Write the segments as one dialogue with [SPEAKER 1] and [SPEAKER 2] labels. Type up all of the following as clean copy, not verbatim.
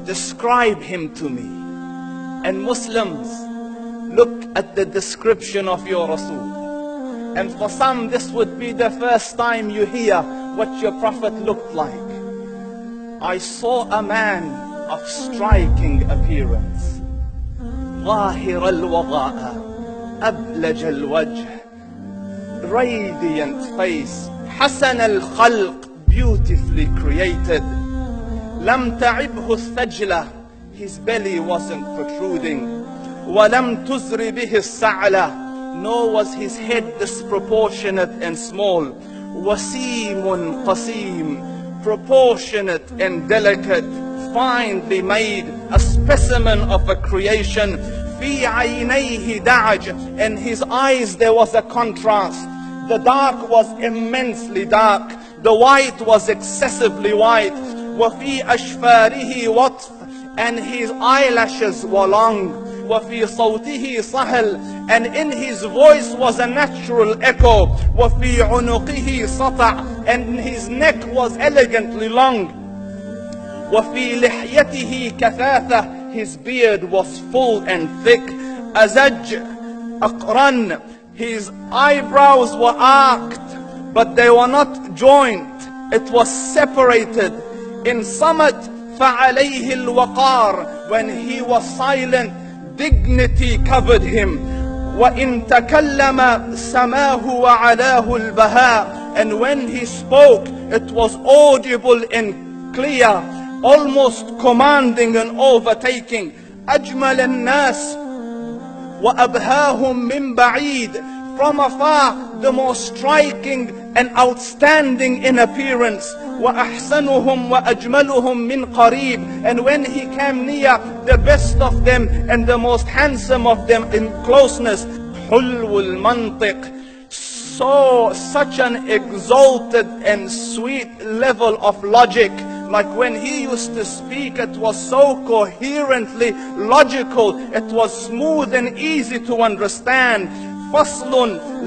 [SPEAKER 1] describe him to me. And Muslims, look at the description of your Rasul. And for some, this would be the first time you hear what your Prophet looked like. I saw a man of striking appearance. ظاهر الوضاء أبلج الوجه, radiant face, حسن الخلق, beautifully created. لم تعبه الثجلة, his belly wasn't protruding. وَلَمْ تُزْرِ بِهِ السَّعْلَةِ, nor was his head disproportionate and small. وَسِيمٌ قَسِيم, proportionate and delicate, finely made, a specimen of a creation. فِي عَيْنَيْهِ دَعَجْ, in his eyes there was a contrast. The dark was immensely dark, the white was excessively white. وَفِي أَشْفَارِهِ وَطْفٌ, and his eyelashes were long. وَفِي صَوْتِهِ صَهْل, and in his voice was a natural echo. وَفِي عُنُقِهِ سَطَعٌ, and his neck was elegantly long. وَفِي لِحْيَتِهِ كَثَاثَةٌ, his beard was full and thick. أَزَجْ أَقْرَنْ, his eyebrows were arched, but they were not joined. It was separated. In Samat, فَعَلَيْهِ الْوَقَارِ, when he was silent, dignity covered him. وَإِن تَكَلَّمَ سَمَاهُ وَعَلَاهُ الْبَهَاءِ, and when he spoke, it was audible and clear, almost commanding and overtaking. أَجْمَلَ النَّاسِ وَأَبْهَاهُمْ مِنْ بَعِيدٍ, from afar the most striking and outstanding in appearance. وَأَحْسَنُهُمْ وَأَجْمَلُهُمْ مِنْ قَرِيبٍ, and when he came near, the best of them and the most handsome of them in closeness. حُلْوُ الْمَنْطِقِ, such an exalted and sweet level of logic. Like when he used to speak, it was so coherently logical, it was smooth and easy to understand. فَصْلٌ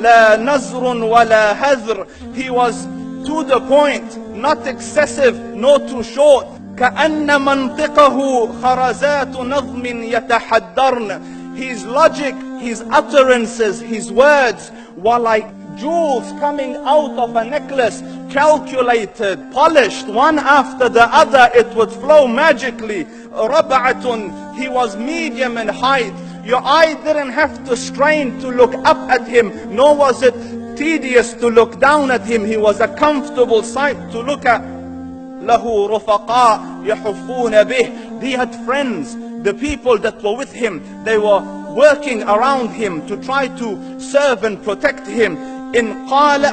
[SPEAKER 1] لَا نَزْرٌ وَلَا هَذْرٌ, he was to the point, not excessive, nor too short. كَأَنَّ مَنْطِقَهُ خَرَزَاتُ نَظْمٍ يَتَحَدَّرْنَ, his logic, his utterances, his words were like jewels coming out of a necklace, calculated, polished, one after the other, it would flow magically. رَبْعَةٌ, he was medium in height. Your eye didn't have to strain to look up at him, nor was it tedious to look down at him. He was a comfortable sight to look at. لَهُ رُفَقَاء يَحُفُّونَ بِهِ, he had friends, the people that were with him, they were working around him to try to serve and protect him. إِنْ قَالَ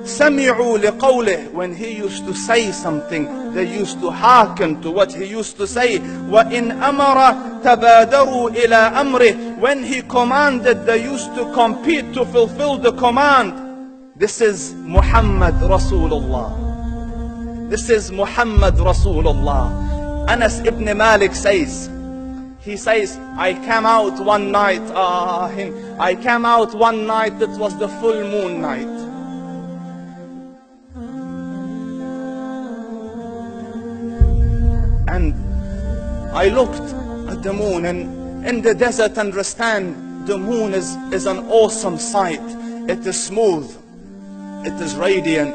[SPEAKER 1] سَمِعُوا لِقَوْلِهِ, when he used to say something, they used to hearken to what he used to say. وَإِنْ أَمَرَ تَبَادَرُوا إِلَىٰ أَمْرِهِ, when he commanded, they used to compete to fulfill the command. This is Muhammad Rasulullah. This is Muhammad Rasulullah. Anas ibn Malik says, he says, I came out one night, it was the full moon night. And I looked at the moon, and in the desert, understand, the moon is an awesome sight. It is smooth, it is radiant,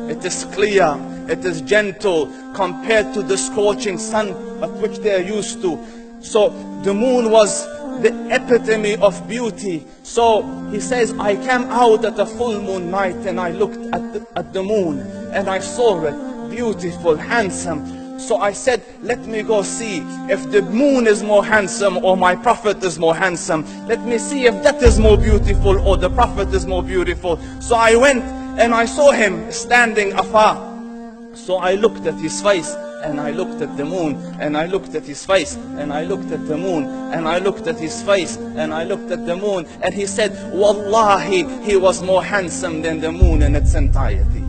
[SPEAKER 1] it is clear, it is gentle compared to the scorching sun at which they are used to. So the moon was the epitome of beauty. So he says, I came out at a full moon night and I looked at the moon and I saw it beautiful, handsome. So I said, let me go see if the moon is more handsome or my Prophet is more handsome. Let me see if that is more beautiful or the Prophet is more beautiful. So I went and I saw him standing afar. So I looked at his face and I looked at the moon, and I looked at his face and I looked at the moon, and I looked at his face and I looked at the moon, and he said, Wallahi, he was more handsome than the moon in its entirety.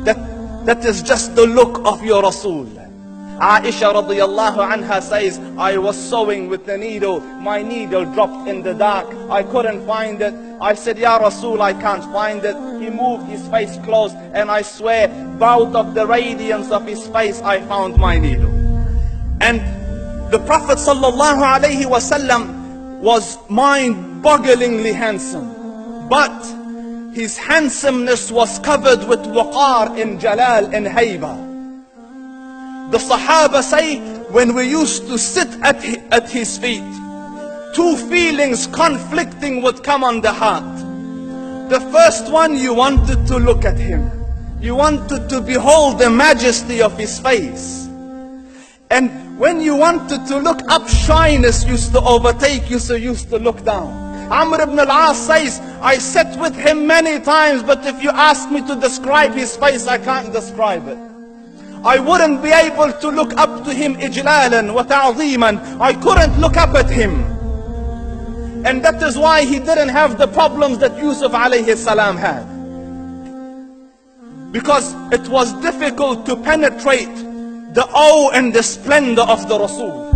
[SPEAKER 1] That is just the look of your Rasul. Aisha radiyallahu anha says, I was sewing with the needle, my needle dropped in the dark, I couldn't find it. I said, Ya Rasul, I can't find it. He moved his face close, and I swear, out of the radiance of his face, I found my needle. And the Prophet sallallahu alaihi wasallam was mind-bogglingly handsome, but his handsomeness was covered with waqar and jalal and hayba. The Sahaba say, when we used to sit at his feet, two feelings conflicting would come on the heart. The first one, you wanted to look at him. You wanted to behold the majesty of his face. And when you wanted to look up, shyness used to overtake you, so you used to look down. Amr ibn al-As says, I sat with him many times, but if you ask me to describe his face, I can't describe it. I wouldn't be able to look up to him ijlalan wa ta'zeeman. I couldn't look up at him. And that is why he didn't have the problems that Yusuf alayhi salam had. Because it was difficult to penetrate the awe and the splendor of the Rasul.